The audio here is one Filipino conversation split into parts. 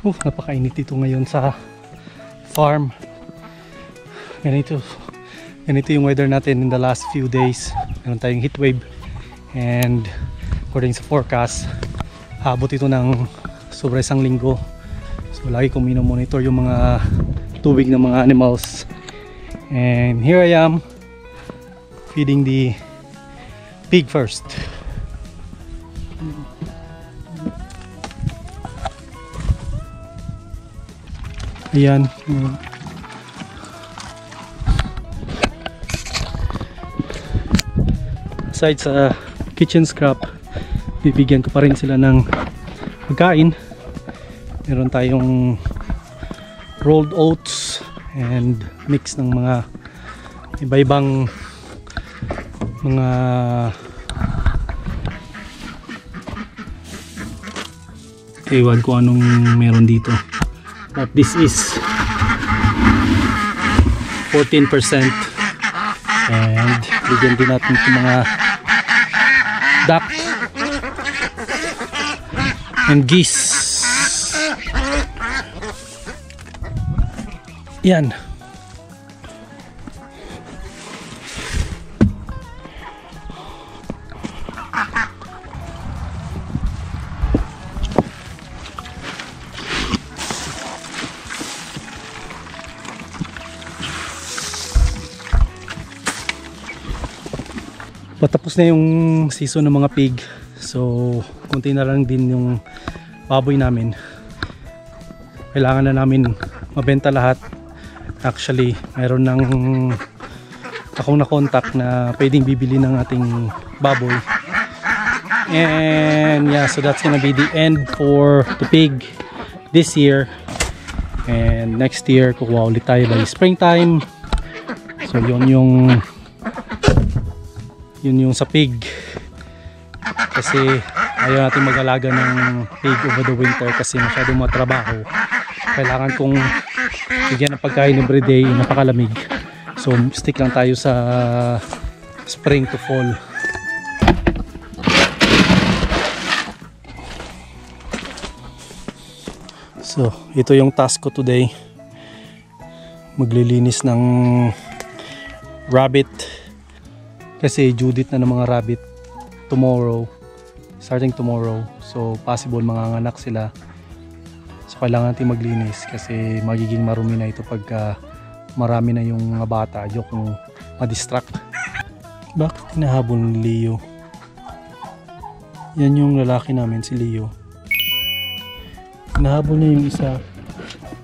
Napakainit dito ngayon sa farm. Ganito yung weather natin in the last few days. Meron tayong heat wave, and according sa forecast, habot ito ng sobra isang linggo. So lagi kong monitor yung mga tubig ng mga animals, and here I am feeding the pig first. Ayan. Aside sa kitchen scrap, bibigyan ko pa rin sila ng pagkain. Meron tayong rolled oats and mix ng mga iba-ibang mga ewan ko anong meron dito. But this is 14%, and bigyan din natin itong mga duck and geese. Yan. Patapos na yung season ng mga pig, so konti na lang din yung baboy namin. Kailangan na namin mabenta lahat. Actually, mayroon ng akong na-contact na pwedeng bibili ng ating baboy. And yeah, so that's gonna be the end for the pig this year. And next year, kukuha ulit tayo by springtime. So yun yung sa pig, kasi ayaw natin mag-alaga ng pig over the winter kasi masyadong matrabaho. Kailangan kong bigyan ng pagkain everyday, napakalamig. So stick lang tayo sa spring to fall. So ito yung task ko today, maglilinis ng rabbit. Kasi Judith na ng mga rabbit tomorrow, starting tomorrow. So possible manganganak sila. So kailangan natin maglinis kasi magiging marumi na ito pagka marami na yung mga bata. Ayokong ma-distract. Bakit hinahabol ni Leo? Yan yung lalaki namin, si Leo. Hinahabol niya yung isa,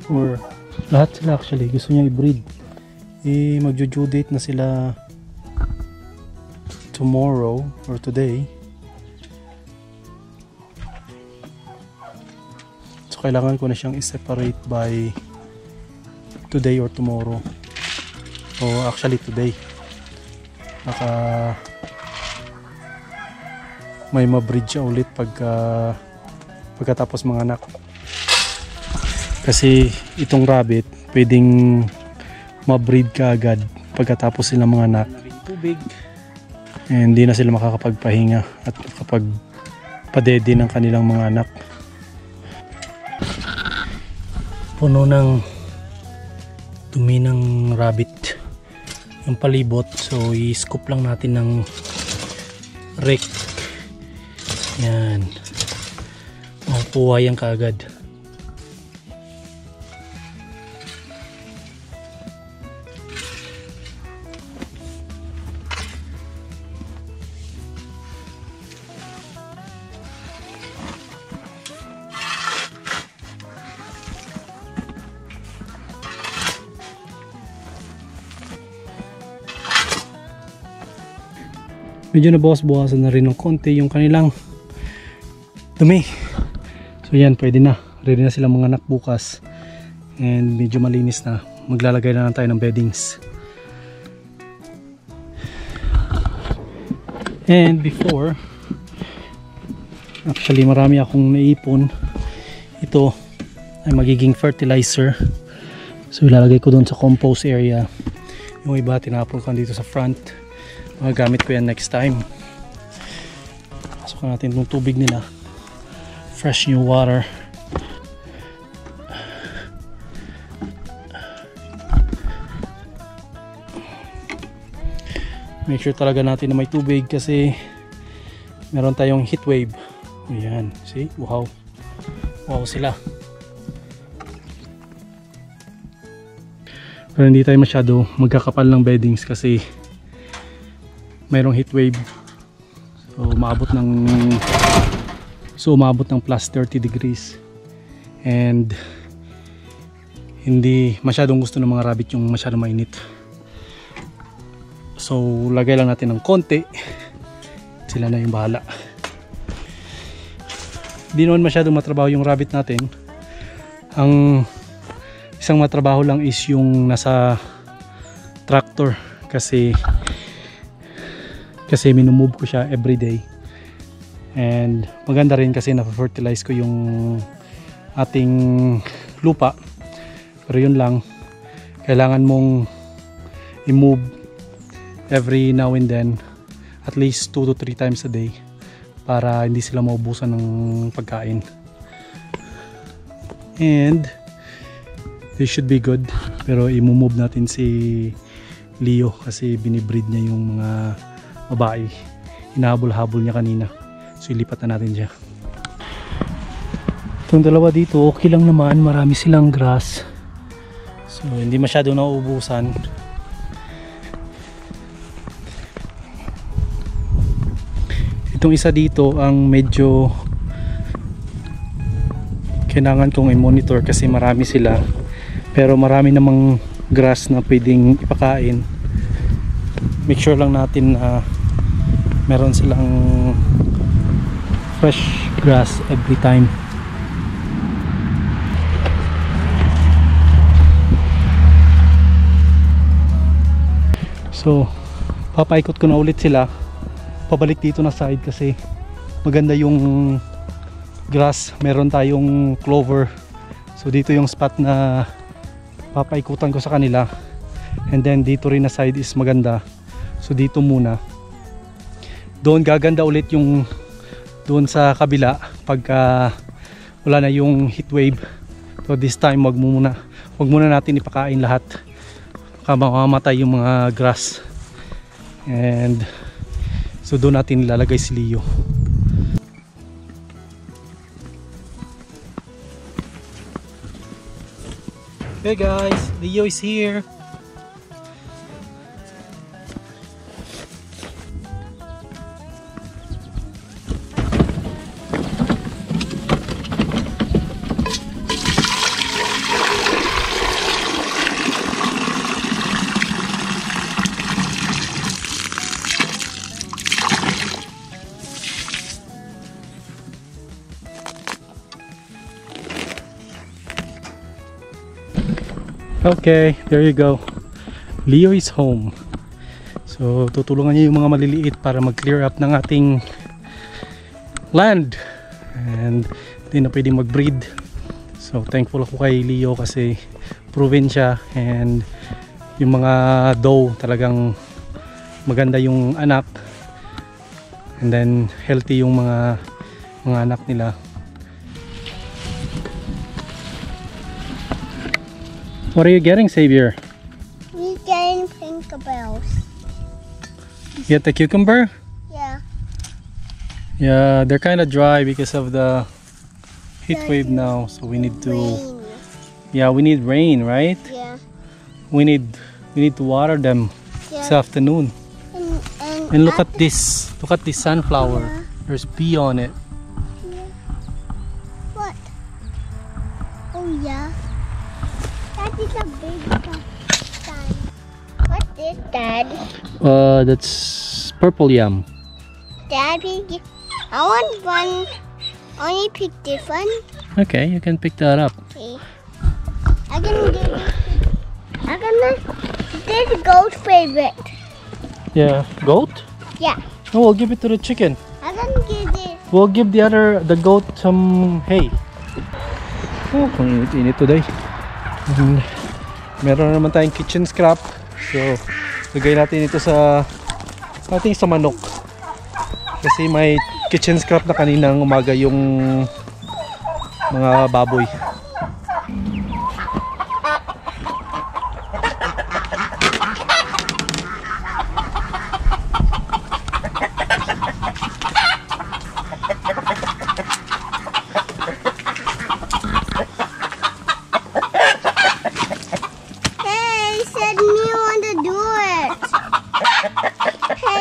or lahat sila actually. Gusto niya i-breed. Magjo-Judith na sila tomorrow or today. So kailangan ko na siyang i-separate by today or tomorrow. O actually today. Baka may ma-breed siya ulit pagkatapos mga anak. Kasi itong rabbit pwedeng ma-breed ka agad pagkatapos sila mga anak. Tubig. And hindi na sila makakapagpahinga at makapagpadede ng kanilang mga anak. Puno ng dumi ng rabbit yung palibot, so i-scoop lang natin ng rake. Yan, makukuha yan kaagad. Medyo nabawas-bawasan na rin ng konti yung kanilang dumi. So yan, pwede na. Ready na sila mga anak bukas. And medyo malinis na. Maglalagay na lang tayo ng beddings. And before, actually marami akong naipon. Ito ay magiging fertilizer. So ilalagay ko doon sa compost area. Yung iba tinapon ko dito sa front. Magagamit ko yan next time. Pasok natin yung tubig nila, fresh new water. Make sure talaga natin na may tubig kasi meron tayong heat wave. Ayan, see? Wow. Wow sila. Pero hindi tayo masyado magkakapal ng beddings kasi mayroong heat wave. So umabot ng plus 30 degrees. And hindi masyadong gusto ng mga rabbit yung masyadong mainit. So lagay lang natin ng konti. Sila na yung bahala. Di naman masyadong matrabaho yung rabbit natin. Ang isang matrabaho lang is yung nasa tractor kasi minumove ko siya everyday. And maganda rin kasi na-fertilize ko yung ating lupa. Pero yun lang, kailangan mong i-move every now and then at least 2 to 3 times a day para hindi sila maubusan ng pagkain. And they should be good. Pero i-move natin si Leo kasi binibreed niya yung mga babae. Hinahabol-habol niya kanina. So ilipat na natin siya. Itong dalawa dito okay lang naman, marami silang grass. So hindi masyado nauubusan. Itong isa dito ang medyo kailangan kong i-monitor kasi marami sila. Pero marami namang grass na pwedeng ipakain. Make sure lang natin na meron silang fresh grass every time. So papaikot ko na ulit sila pabalik dito na side kasi maganda yung grass. Meron tayong clover. So dito yung spot na papaikutan ko sa kanila. And then dito rin na side is maganda. So dito muna. Doon gaganda ulit yung doon sa kabila pagka wala na yung heat wave. So this time wag muna natin ipakain lahat. Baka mamamatay yung mga grass. And so doon natin ilalagay si Leo. Hey guys, Leo is here. Okay, there you go. Leo is home. So tutulungan niya yung mga maliliit para mag-clear up ng ating land. And hindi na pwedeng mag-breed. So thankful ako kay Leo kasi proven siya. And yung mga doe talagang maganda yung anak. And then healthy yung mga anak nila. What are you getting, Xavier? We're getting pink bells. You get the cucumber? Yeah. Yeah, they're kind of dry because of the heat wave now. So we need to, Rain. yeah, we need rain, right? Yeah. We need to water them this Yeah. afternoon. And look at this sunflower. Yeah. There's bee on it. Yeah. What? Oh yeah. That is a big sign. What is that? That's purple yam. Daddy, I want one. Only pick this one. Okay, you can pick that up. Okay. I can give it. I can. This is goat's favorite. Yeah, goat? Yeah. No, we'll give it to the chicken. I can give this. We'll give the goat some hay. Oh, ang init today. And meron naman tayong kitchen scrap. So, lagay natin ito sa manok. Kasi may kitchen scrap na kaninang umaga yung mga baboy.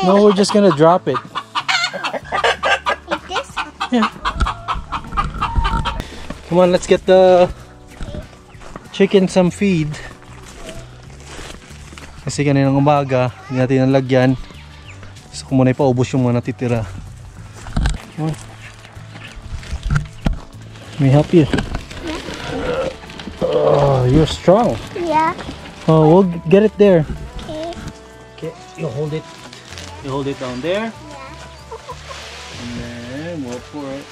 No, we're just gonna drop it. Like this? Yeah. Come on, let's get the chicken some feed. Kasi kaninang umaga, hindi natin nalagyan. Gusto ko muna ipaubos yung mga natitira. Come on. May help you. Oh, you're strong. Yeah. Oh, we'll get it there. Okay. Okay, you hold it. You hold it down there. Yeah. And then we'll pour it.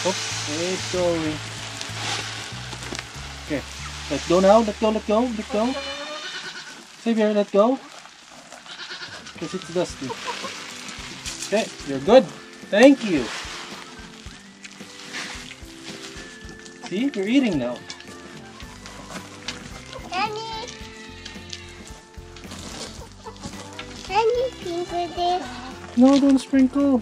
Oops, it's going. Okay, let go now. Let go, let go, let go. Xavier, let go. Because it's dusty. Okay, you're good. Thank you. See, you're eating now. Can you sprinkle this? No, don't sprinkle.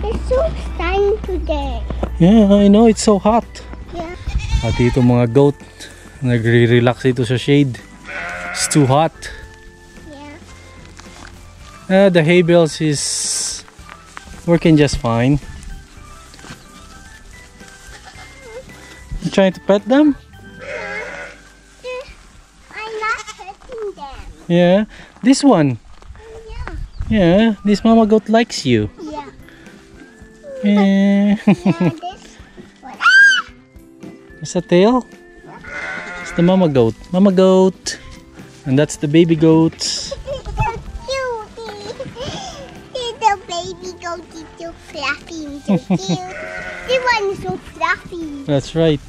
It's so sunny today. Yeah, I know, it's so hot. Yeah. At ito mga goat, nagre-relax dito sa shade. It's too hot. Yeah. The hay bales is working just fine. You trying to pet them? I'm not hurting them. Yeah. This one. Yeah. Yeah. This mama goat likes you. Yeah. Yeah. Yeah, this one. It's a tail. It's the mama goat. Mama goat. And that's the baby goats. It's so cute. It's the baby goat. It's so fluffy and so cute. This one is so fluffy. That's right.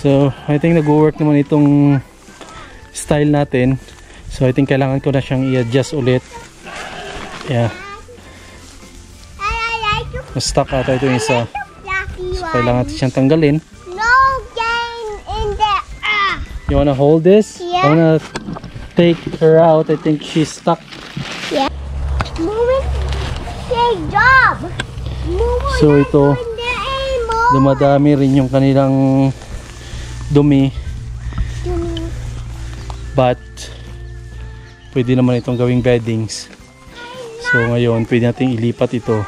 So, I think nag-work naman itong style natin. So, I think kailangan ko na siyang i-adjust ulit. Yeah. And I like the Stuck ata ito yung isa. fluffy So, one. kailangan natin siyang tanggalin. No game in the You wanna hold this? Yeah. I wanna take her out. I think she's stuck. Yeah. Moving. Good job. Moving. So, ito, dumadami rin yung kanilang dumi. But, pwede naman itong gawing beddings. So, ngayon, pwede natin ilipat ito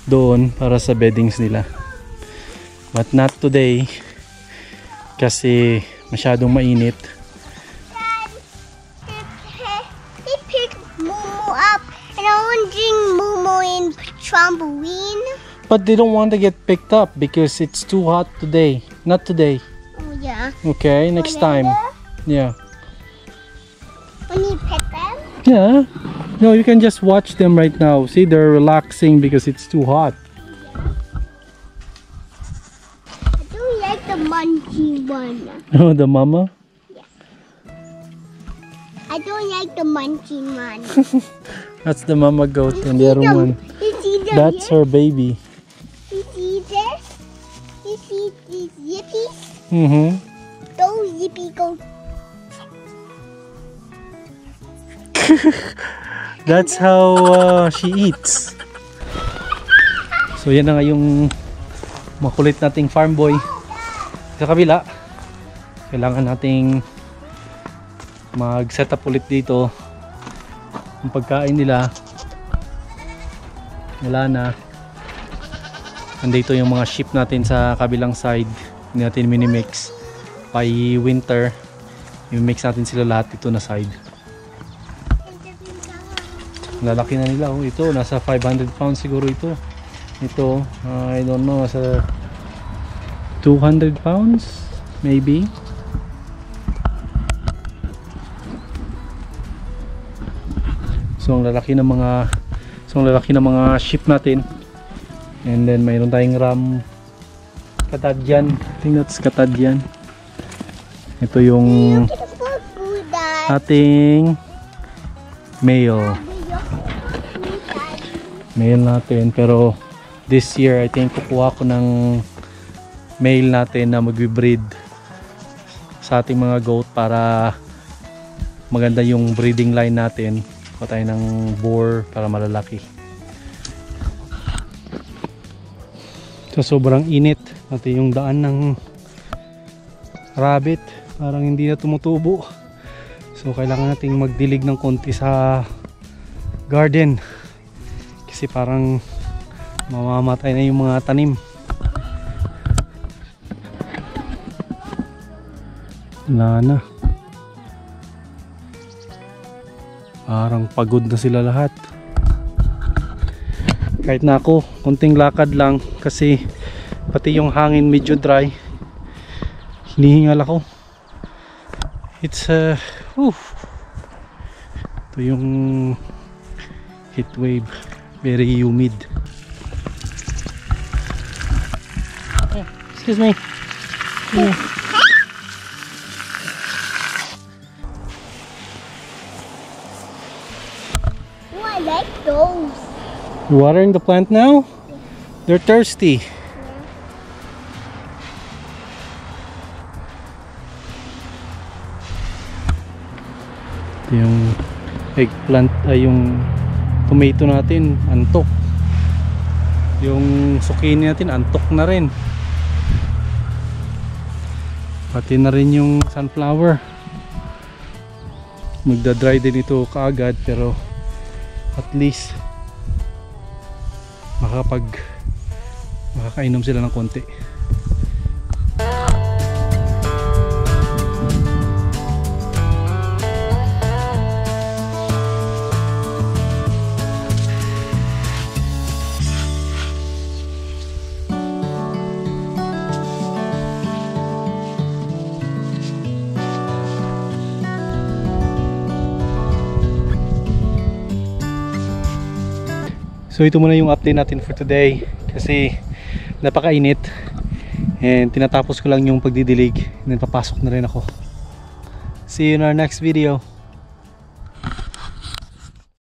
doon para sa beddings nila. But not today. Kasi masyadong mainit. He picked Momo up and I want to bring Momo in trampoline. But they don't want to get picked up because it's too hot today. Not today. Oh yeah. Okay, next time. Yeah. When you pet them? Yeah. No, you can just watch them right now. See, they're relaxing because it's too hot. I don't like the munchy one. Oh, the mama? I don't like the munchy one. That's the mama goat and the other one. You see the That's her baby. You see this? You see these yippies? Mm-hmm. Those yippy goats. That's how she eats. So yan na nga yung makulit nating farm boy. Sa kabila, kailangan nating mag-set up ulit dito. Yung pagkain nila, wala na. Nandito yung mga sheep natin sa kabilang side. Hindi natin minimix. By winter, i-mix natin sila lahat dito na side. Lalaki na nila. Oh, ito, nasa 500 pounds siguro ito. Ito, I don't know, nasa 200 pounds maybe. So ang lalaki ng mga sheep natin. And then mayroon tayong ram Katadyan. I think that's Katadyan. Ito yung ating male. Male natin, pero this year I think kukuha ko ng male natin na magbe-breed sa ating mga goat para maganda yung breeding line natin. Kuha tayo ng boar para malalaki. So sobrang init, pati yung daan ng rabbit parang hindi na tumutubo. So kailangan nating magdilig ng konti sa garden kasi parang mamamatay na yung mga tanim. Wala na. Parang pagod na sila lahat. Kahit na ako, konting lakad lang kasi pati yung hangin medyo dry. Hinihingal ako. It's ito yung heat wave, very humid. Oh, excuse me. Yeah. Oh, I like those. You watering the plant now? They're thirsty. Yung eggplant ay yung tomato natin antok, yung zucchini natin antok na rin, pati na rin yung sunflower. Magda-dry din ito kaagad pero at least makakainom sila ng konti. So ito muna yung update natin for today kasi napakainit and tinatapos ko lang yung pagdidilig and then papasok na rin ako. See you in our next video.